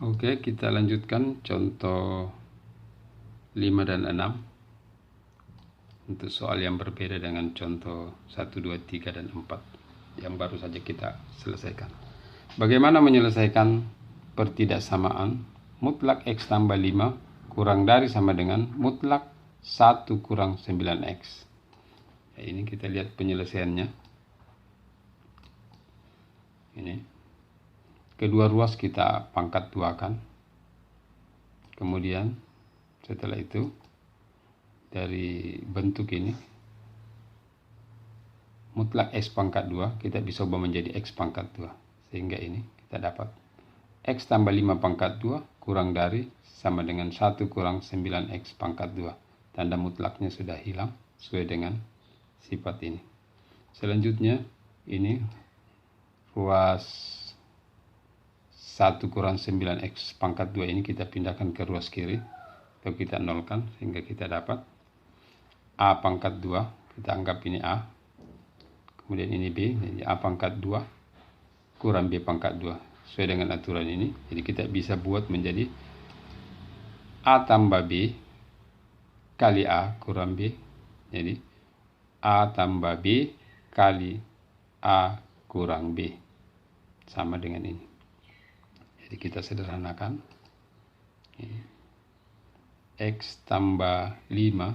Oke, kita lanjutkan contoh 5 dan 6 untuk soal yang berbeda dengan contoh 1, 2, 3, dan 4 yang baru saja kita selesaikan. Bagaimana menyelesaikan pertidaksamaan mutlak X tambah 5 kurang dari sama dengan mutlak 1 kurang 9X. Ini kita lihat penyelesaiannya. Ini kedua ruas kita pangkat 2 kan. Kemudian setelah itu dari bentuk ini mutlak X pangkat 2 kita bisa ubah menjadi X pangkat 2, sehingga ini kita dapat X tambah 5 pangkat 2 kurang dari sama dengan 1 kurang 9X pangkat 2. Tanda mutlaknya sudah hilang sesuai dengan sifat ini. Selanjutnya ini ruas 1 kurang 9X pangkat 2 ini kita pindahkan ke ruas kiri atau kita nolkan, sehingga kita dapat A pangkat 2, kita anggap ini A, kemudian ini B, jadi A pangkat 2 kurang B pangkat 2 sesuai dengan aturan ini. Jadi kita bisa buat menjadi A tambah B kali A kurang B, jadi A tambah B kali A kurang B sama dengan ini. Jadi kita sederhanakan, X tambah 5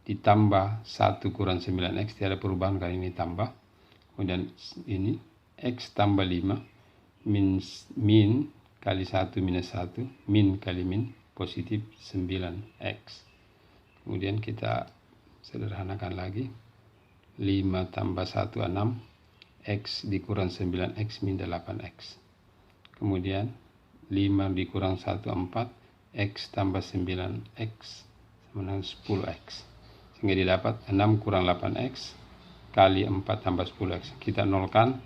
ditambah 1 kurang 9X, tidak ada perubahan kali ini tambah. Kemudian ini X tambah 5 min kali 1 minus 1, min kali min positif 9X. Kemudian kita sederhanakan lagi, 5 tambah 1 6, X dikurang 9X min 8X. Kemudian 5 dikurang 1 4, X tambah 9X sama dengan 10X. Sehingga didapat 6 kurang 8X kali 4 tambah 10X. Kita nolkan,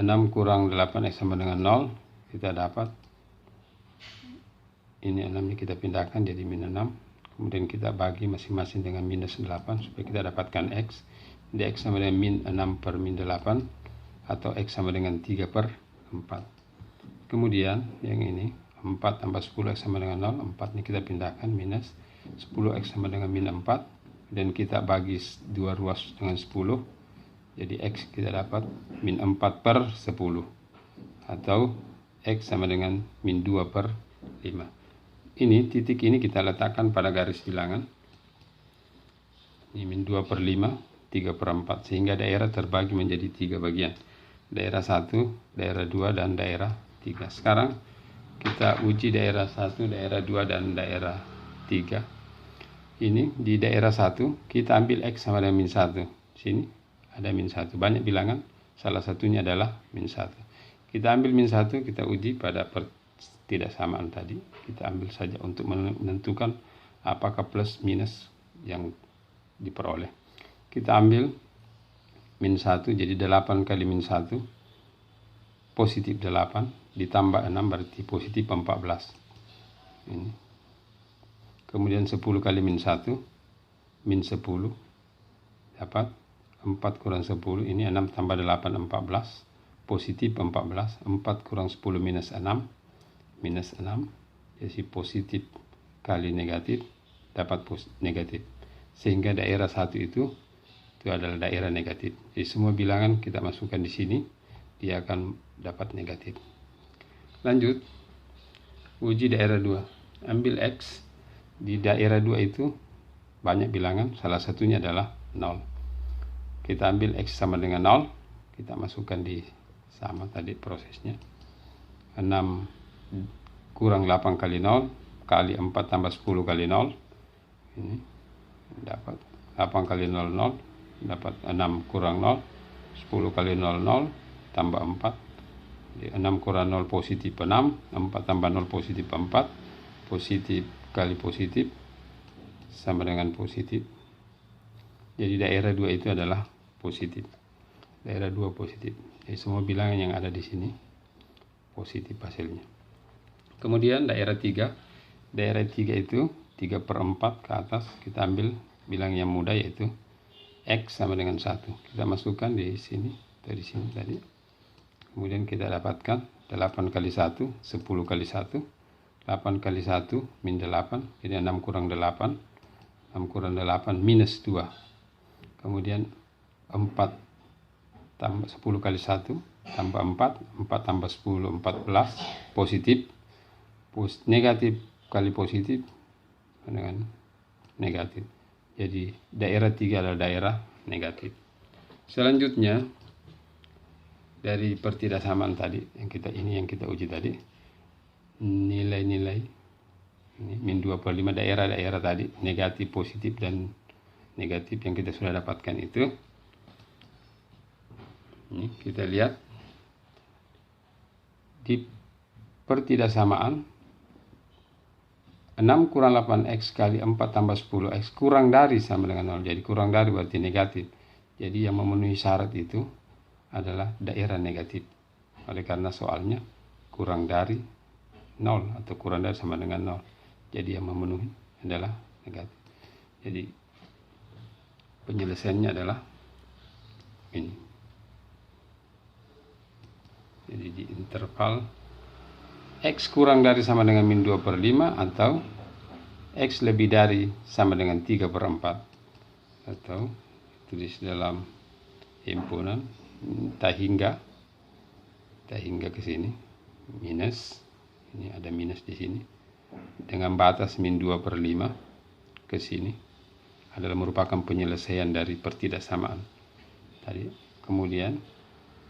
6 kurang 8X sama dengan 0. Kita dapat ini 6 nya kita pindahkan jadi min 6. Kemudian kita bagi masing-masing dengan minus 8 supaya kita dapatkan X. Jadi X sama dengan min 6 per min 8 atau X sama dengan 3 per 4. Kemudian yang ini 4 tambah 10X sama dengan 0. 4 ini kita pindahkan minus 10X sama dengan min 4. Dan kita bagi dua ruas dengan 10. Jadi X kita dapat min 4 per 10. Atau X sama dengan min 2 per 5. Ini titik ini kita letakkan pada garis bilangan. Ini min 2 per 5, 3 per 4. Sehingga daerah terbagi menjadi 3 bagian. Daerah 1, daerah 2, dan daerah 3. Sekarang kita uji daerah 1, daerah 2, dan daerah 3. Ini di daerah 1 kita ambil X sama dengan min 1. Sini ada min 1. Banyak bilangan, salah satunya adalah min 1. Kita ambil min 1, kita uji pada pertidaksamaan tadi. Kita ambil saja untuk menentukan apakah plus minus yang diperoleh. Kita ambil min 1, jadi 8 kali min 1 positif 8 ditambah 6 berarti positif 14. Ini. Kemudian 10 kali min 1 min 10 dapat 4 kurang 10, ini 6 tambah 8 14 positif 14. 4 kurang 10 minus 6 minus 6, jadi positif kali negatif dapat negatif, sehingga daerah 1 itu adalah daerah negatif. Jadi semua bilangan kita masukkan di sini, dia akan dapat negatif. Lanjut uji daerah 2. Ambil X di daerah 2 itu banyak bilangan, salah satunya adalah 0. Kita ambil X sama dengan 0, kita masukkan di sama tadi prosesnya. 6 kurang 8 kali 0 kali 4 tambah 10 kali 0. Ini dapat 8 kali 0 0, dapat 6 kurang 0, 10 kali 0 0 tambah 4. Jadi 6 kurang 0 positif 6, 4 tambah 0 positif 4, positif kali positif sama dengan positif. Jadi daerah 2 itu adalah positif. Daerah 2 positif. Jadi semua bilangan yang ada di sini positif hasilnya. Kemudian daerah 3. Daerah 3 itu 3 per 4 ke atas. Kita ambil bilang yang mudah, yaitu X sama dengan 1. Kita masukkan di sini, dari sini tadi. Kemudian kita dapatkan 8 kali 1, 10 kali 1, 8 kali 1 min 8, jadi 6 kurang 8, 6 kurang 8 minus 2. Kemudian 4 tambah 10 kali 1 tambah 4, 4 tambah 10, 14, positif, negatif kali positif dengan negatif. Jadi daerah 3 adalah daerah negatif. Selanjutnya dari pertidaksamaan tadi yang kita uji tadi, nilai-nilai ini min 2/5 daerah-daerah tadi negatif, positif dan negatif yang kita sudah dapatkan itu. Ini kita lihat di pertidaksamaan 6 kurang 8x kali 4 tambah 10x kurang dari sama dengan 0. Jadi kurang dari berarti negatif. Jadi yang memenuhi syarat itu adalah daerah negatif. Oleh karena soalnya kurang dari 0 atau kurang dari sama dengan 0. Jadi yang memenuhi adalah negatif. Jadi penyelesaiannya adalah ini. Jadi di interval X kurang dari sama dengan min 2/5 atau X lebih dari sama dengan 3/4, atau tulis dalam himpunan tak hingga ke sini minus, ini ada minus di sini dengan batas min 2/5 ke sini adalah merupakan penyelesaian dari pertidaksamaan tadi. Kemudian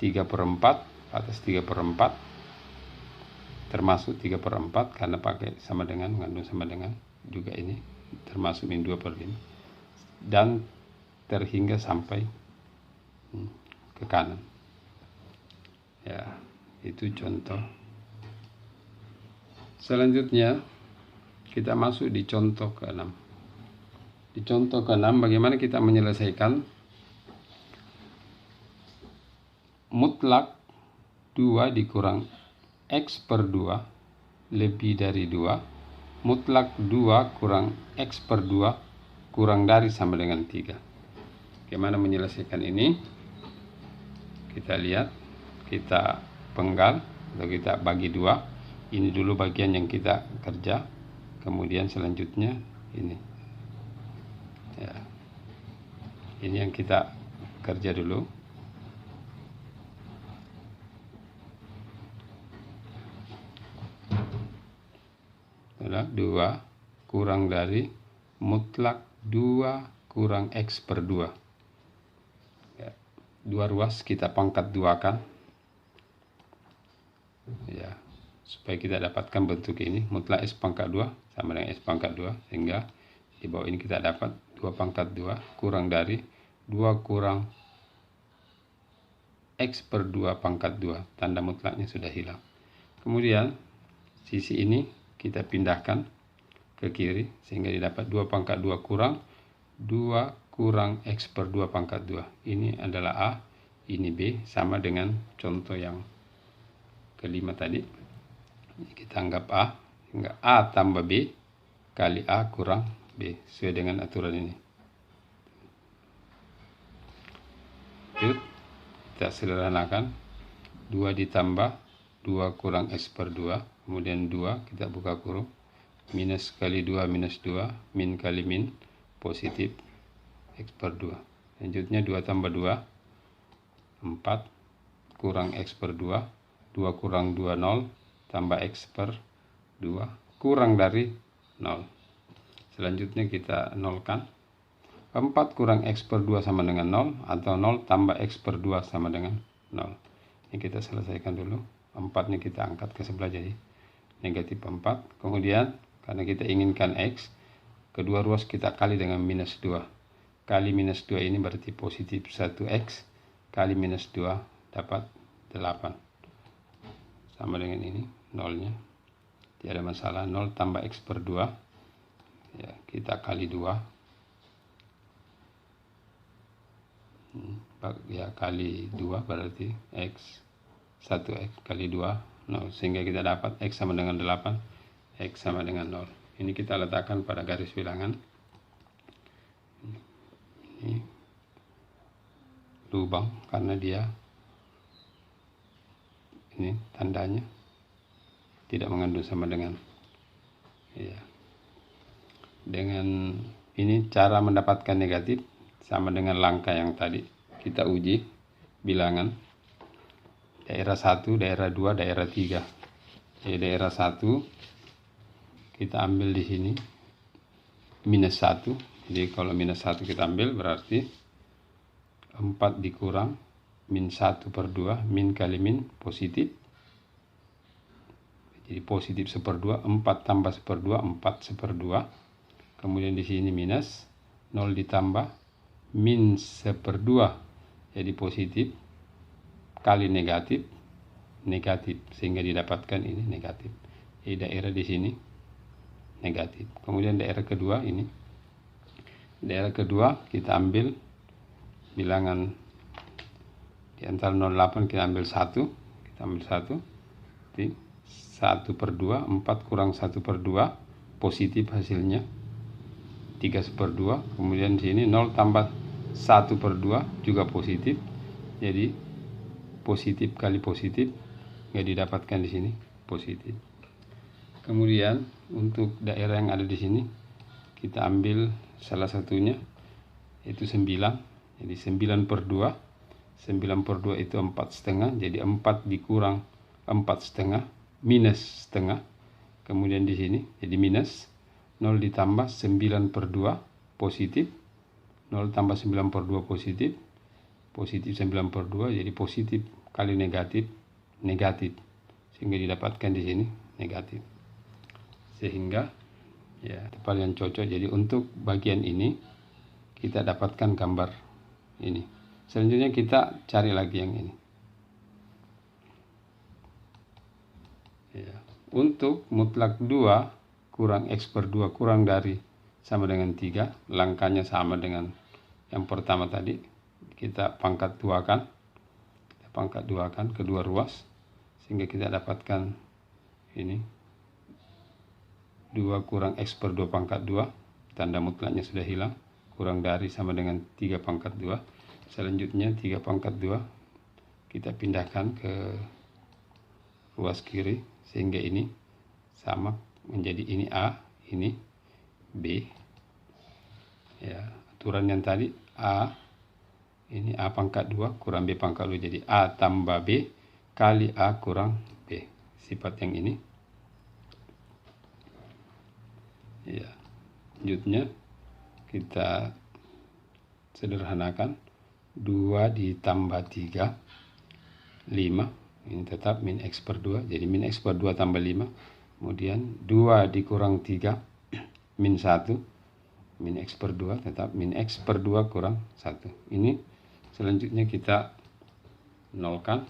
3/4 batas 3/4 termasuk 3/4 karena pakai sama dengan, mengandung sama dengan juga ini termasuk min 2/5 dan terhingga sampai ke kanan. Ya, itu contoh. Selanjutnya kita masuk di contoh ke-6. Di contoh ke-6 bagaimana kita menyelesaikan mutlak 2 dikurang X/2 lebih dari 2, mutlak 2 kurang X/2 kurang dari sama dengan 3. Bagaimana menyelesaikan ini? Kita lihat, kita penggal atau kita bagi 2. Ini dulu bagian yang kita kerja, kemudian selanjutnya ini. Ya. Ini yang kita kerja dulu. Adalah 2 kurang dari mutlak 2 kurang X/2. Ya, 2 ruas kita pangkat 2 kan. Ya, supaya kita dapatkan bentuk ini, mutlak S pangkat 2 sama dengan S pangkat 2, sehingga di bawah ini kita dapat 2 pangkat 2 kurang dari 2 kurang X/2 pangkat 2. Tanda mutlaknya sudah hilang. Kemudian sisi ini kita pindahkan ke kiri sehingga didapat 2 pangkat 2 kurang 2 kurang X/2 pangkat 2. Ini adalah A, ini B, sama dengan contoh yang kelima tadi. Kita anggap A, sehingga A tambah B kali A kurang B sesuai dengan aturan ini. Kita sederhanakan, 2 ditambah 2 kurang X/2, kemudian 2 kita buka kurung, minus kali 2 minus 2, min kali min, positif X/2. Selanjutnya 2 tambah 2 4 kurang X/2, 2 kurang 2 0, tambah X/2 kurang dari 0. Selanjutnya kita nolkan. 4 kurang X/2 sama dengan 0, atau 0 tambah X/2 sama dengan 0. Ini kita selesaikan dulu. 4-nya kita angkat ke sebelah jadi negatif 4. Kemudian karena kita inginkan X, kedua ruas kita kali dengan minus 2. Kali minus 2 ini berarti positif 1X, kali minus 2 dapat 8. Sama dengan ini, 0-nya. Tidak ada masalah, 0 tambah X/2. Ya, kita kali 2. Ya, kali 2 berarti X. 1X kali 2, 0. Sehingga kita dapat X sama dengan 8, X sama dengan 0. Ini kita letakkan pada garis bilangan. Ini lubang karena dia ini tandanya tidak mengandung sama dengan, ya. Dengan ini cara mendapatkan negatif sama dengan langkah yang tadi kita uji bilangan daerah 1, daerah 2, daerah 3. Jadi daerah 1 kita ambil di sini minus 1. Jadi kalau minus 1 kita ambil berarti 4 dikurang min 1 per 2, min kali min positif. Jadi positif 1/2, 4 tambah 1/2, 4 1/2. Kemudian di sini minus 0 ditambah min 1/2, jadi positif kali negatif, sehingga didapatkan ini negatif. Jadi daerah di sini negatif. Kemudian daerah kedua ini, daerah kedua kita ambil bilangan di antara 0,8 kita ambil 1, jadi 1/2, 4 kurang 1/2 positif hasilnya 3 1/2. Kemudian di sini 0 tambah 1/2 juga positif, jadi positif kali positif, nggak didapatkan di sini positif. Kemudian untuk daerah yang ada di sini kita ambil salah satunya, yaitu 9. Jadi 9/2, 9/2 itu 4,5, jadi 4 dikurang 4,5 minus setengah. Kemudian di sini jadi minus 0 ditambah 9/2 positif, 0 tambah 9/2 positif, positif 9/2, jadi positif kali negatif, sehingga didapatkan di sini negatif. Sehingga ya tepat yang cocok. Jadi untuk bagian ini kita dapatkan gambar ini. Selanjutnya kita cari lagi yang ini. Ya. Untuk mutlak 2 kurang X/2 kurang dari sama dengan 3, langkahnya sama dengan yang pertama tadi. Kita pangkat 2kan, kedua ruas, sehingga kita dapatkan ini 2 kurang X/2 pangkat 2, tanda mutlaknya sudah hilang, kurang dari sama dengan 3 pangkat 2. Selanjutnya 3 pangkat 2 kita pindahkan ke ruas kiri, sehingga ini sama menjadi ini A, ini B. Ya, aturan yang tadi A, ini A pangkat 2 kurang B pangkat 2, jadi A tambah B kali A kurang B. Sifat yang ini. Ya, selanjutnya kita sederhanakan 2 ditambah 3 5, ini tetap min X/2, jadi min X/2 tambah 5. Kemudian 2 dikurang 3 min 1, min X/2 tetap min X/2 kurang 1. Ini selanjutnya kita nolkan,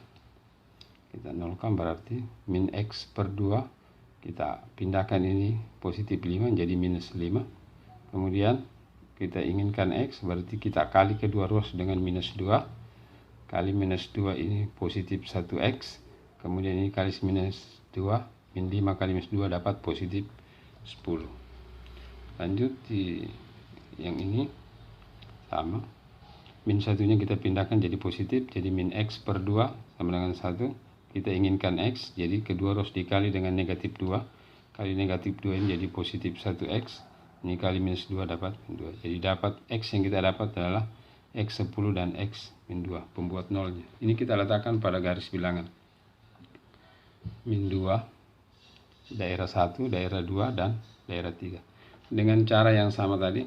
berarti min X/2 kita pindahkan ini positif 5 jadi minus 5. Kemudian kita inginkan X, berarti kita kali kedua ruas dengan minus 2, kali minus 2 ini positif 1X, kemudian ini kali minus 2, min 5 kali minus 2 dapat positif 10. Lanjut di yang ini sama, min 1-nya kita pindahkan jadi positif, jadi min X/2 sama dengan 1. Kita inginkan X, jadi kedua ruas dikali dengan negatif 2, kali negatif 2 ini jadi positif 1X, ini kali minus 2 dapat 2. Jadi dapat X yang kita dapat adalah X10 dan X-2, pembuat nolnya. Ini kita letakkan pada garis bilangan. Min 2, daerah 1, daerah 2, dan daerah 3. Dengan cara yang sama tadi,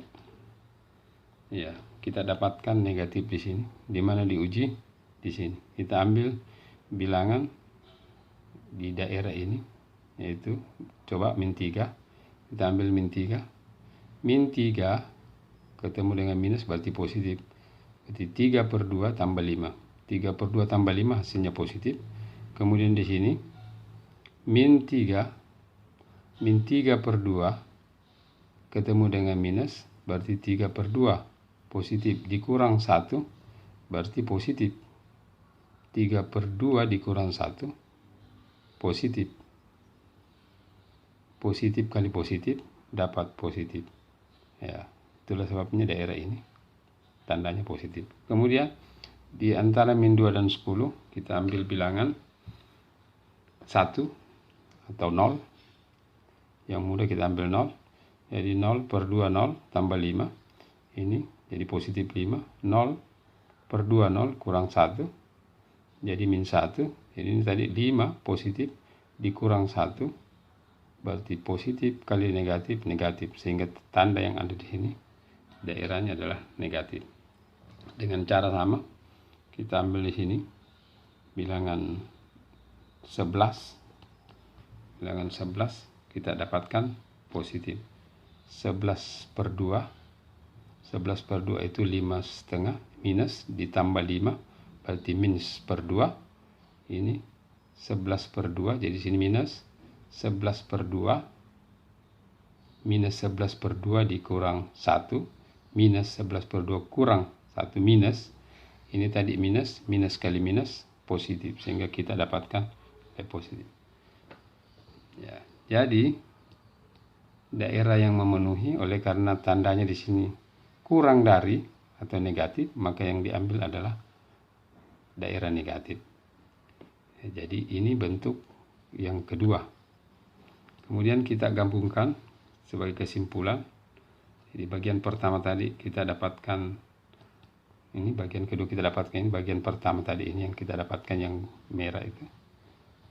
ya, kita dapatkan negatif di sini. Di mana diuji? Di sini. Kita ambil bilangan di daerah ini, yaitu coba min 3. Kita ambil min 3. Min 3 ketemu dengan minus berarti positif. Berarti 3/2 tambah 5. 3/2 tambah 5 hasilnya positif. Kemudian di sini min 3/2 ketemu dengan minus berarti 3/2 positif dikurang 1 berarti positif. 3/2 dikurang 1 positif. Positif kali positif dapat positif. Ya, itulah sebabnya daerah ini tandanya positif. Kemudian di antara min 2 dan 10 kita ambil bilangan 1 atau 0. Yang mudah kita ambil 0. Jadi 0 per 2 0 tambah 5. Ini jadi positif 5. 0 per 2 0 kurang 1. Jadi min 1. Jadi ini tadi 5 positif dikurang 1. Berarti positif kali negatif, negatif. Sehingga tanda yang ada di sini, daerahnya adalah negatif. Dengan cara sama, kita ambil di sini bilangan 11. Bilangan 11 kita dapatkan positif 11 per 2. 11 per 2 itu 5,5 minus ditambah 5 berarti minus per 2. Ini 11 per 2, jadi sini minus 11 per 2 minus 11 per 2 dikurang 1 minus 11 per 2 kurang 1 minus. Ini tadi minus, minus kali minus positif, sehingga kita dapatkan positif. Ya, jadi daerah yang memenuhi oleh karena tandanya di sini kurang dari atau negatif, maka yang diambil adalah daerah negatif. Ya, jadi ini bentuk yang kedua. Kemudian kita gabungkan sebagai kesimpulan. Jadi bagian pertama tadi kita dapatkan ini, bagian kedua kita dapatkan ini, bagian pertama tadi ini yang kita dapatkan yang merah itu.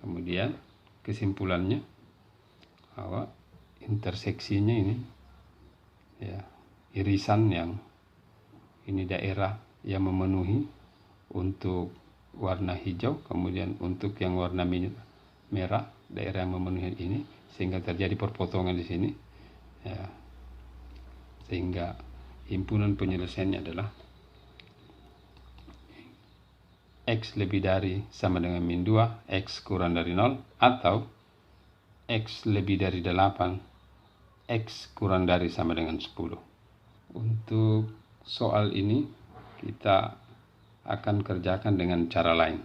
Kemudian kesimpulannya bahwa interseksinya ini ya, irisan yang ini daerah yang memenuhi untuk warna hijau, kemudian untuk yang warna merah daerah yang memenuhi ini, sehingga terjadi perpotongan di sini ya, sehingga himpunan penyelesaiannya adalah X lebih dari sama dengan min 2, X kurang dari 0, atau X lebih dari 8, X kurang dari sama dengan 10. Untuk soal ini kita akan kerjakan dengan cara lain.